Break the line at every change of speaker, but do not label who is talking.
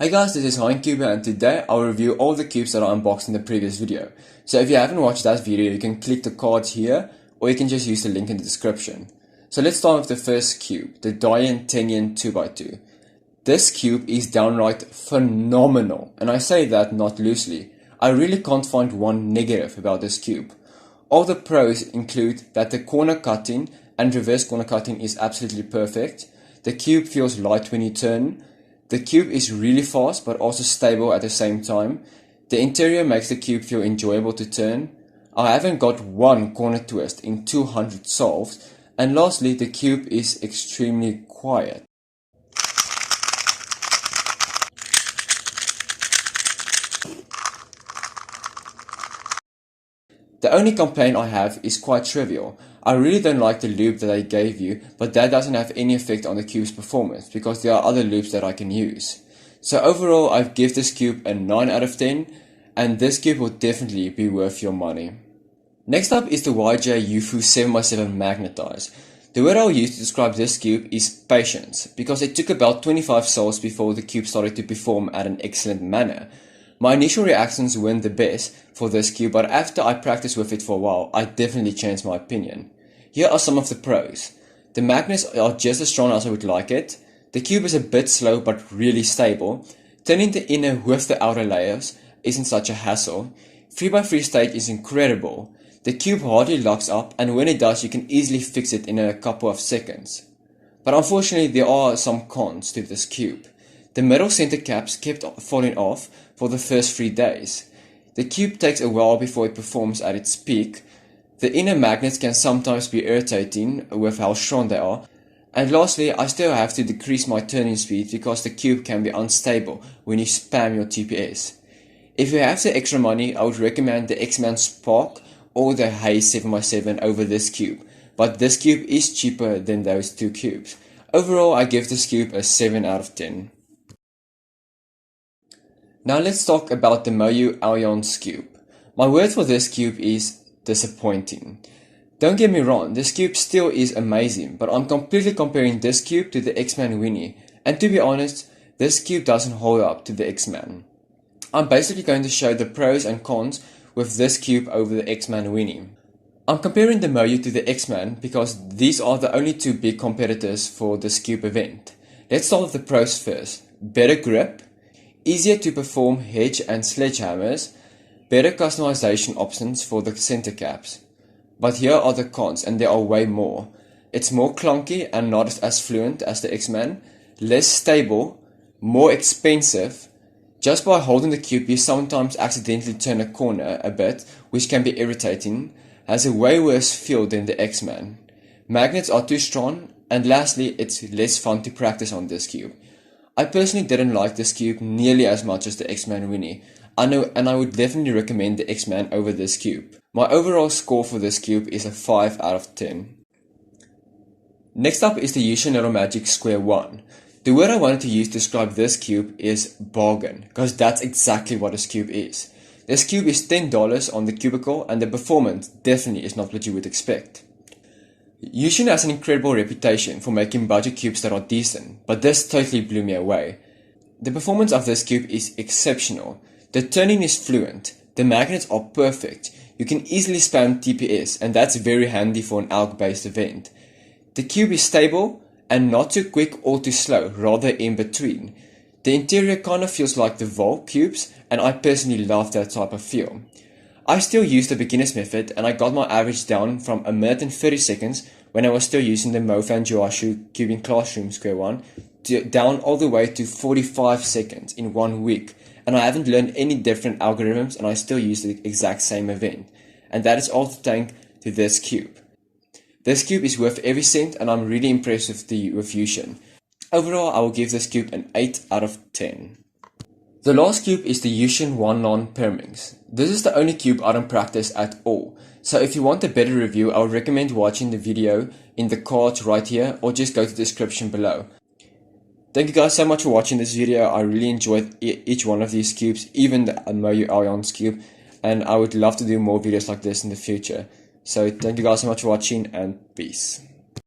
Hey guys, this is Hein and today I'll review all the cubes that I unboxed in the previous video. So if you haven't watched that video, you can click the cards here or you can just use the link in the description. So let's start with the first cube, the Dayan Tengyun 2x2. This cube is downright phenomenal, and I say that not loosely. I really can't find one negative about this cube. All the pros include that the corner cutting and reverse corner cutting is absolutely perfect. The cube feels light when you turn. The cube is really fast but also stable at the same time. The interior makes the cube feel enjoyable to turn. I haven't got one corner twist in 200 solves. And lastly, the cube is extremely quiet. The only complaint I have is quite trivial. I really don't like the loop that they gave you, but that doesn't have any effect on the cube's performance because there are other loops that I can use. So overall, I give this cube a 9 out of 10, and this cube will definitely be worth your money. Next up is the Yufu 7x7 magnetize. The word I'll use to describe this cube is patience, because it took about 25 solves before the cube started to perform at an excellent manner. My initial reactions weren't the best for this cube, but after I practiced with it for a while, I definitely changed my opinion. Here are some of the pros. The magnets are just as strong as I would like it. The cube is a bit slow but really stable. Turning the inner with the outer layers isn't such a hassle. 3x3 stage is incredible. The cube hardly locks up, and when it does, you can easily fix it in a couple of seconds. But unfortunately, there are some cons to this cube. The middle center caps kept falling off for the first 3 days. The cube takes a while before it performs at its peak. The inner magnets can sometimes be irritating with how strong they are. And lastly, I still have to decrease my turning speed because the cube can be unstable when you spam your TPS. If you have the extra money, I would recommend the X-Man Spark or the Hein 7x7 over this cube. But this cube is cheaper than those two cubes. Overall, I give this cube a 7 out of 10. Now let's talk about the Moyu Aoyan Skewb. My word for this cube is disappointing. Don't get me wrong, this cube still is amazing, but I'm completely comparing this cube to the X-Man Winnie, and to be honest, this cube doesn't hold up to the X-Man. I'm basically going to show the pros and cons with this cube over the X-Man Winnie. I'm comparing the Moyu to the X-Man because these are the only two big competitors for this cube event. Let's start with the pros first. Better grip, easier to perform hedge and sledgehammers, better customization options for the center caps. But here are the cons, and there are way more. It's more clunky and not as fluent as the X-Man, less stable, more expensive. Just by holding the cube you sometimes accidentally turn a corner a bit, which can be irritating, has a way worse feel than the X-Man. Magnets are too strong, and lastly, it's less fun to practice on this cube. I personally didn't like this cube nearly as much as the X-Man Winnie. And I would definitely recommend the X-Man over this cube. My overall score for this cube is a 5 out of 10. Next up is the Yuxin Huanglong Square-1. The word I wanted to use to describe this cube is bargain, because that's exactly what this cube is. This cube is $10 on the cubicle, and the performance definitely is not what you would expect. Yuxin has an incredible reputation for making budget cubes that are decent, but this totally blew me away. The performance of this cube is exceptional. The turning is fluent, the magnets are perfect, you can easily spam TPS, and that's very handy for an ALK based event. The cube is stable and not too quick or too slow, rather in between. The interior kind of feels like the Vol cubes, and I personally love that type of feel. I still use the beginner's method, and I got my average down from 1 minute and 30 seconds when I was still using the Mofan Joashu Cubing Classroom Square-1 down all the way to 45 seconds in 1 week. And I haven't learned any different algorithms, and I still use the exact same event. And that is all thanks to this cube. This cube is worth every cent, and I'm really impressed with the Yuxin. Overall, I will give this cube an 8 out of 10. The last cube is the Yuxin Huanglong pyraminx. This is the only cube I don't practice at all. So if you want a better review, I would recommend watching the video in the cards right here, or just go to the description below. Thank you guys so much for watching this video. I really enjoyed each one of these cubes, even the Moyu Aoyan Skewb, and I would love to do more videos like this in the future. So thank you guys so much for watching, and peace.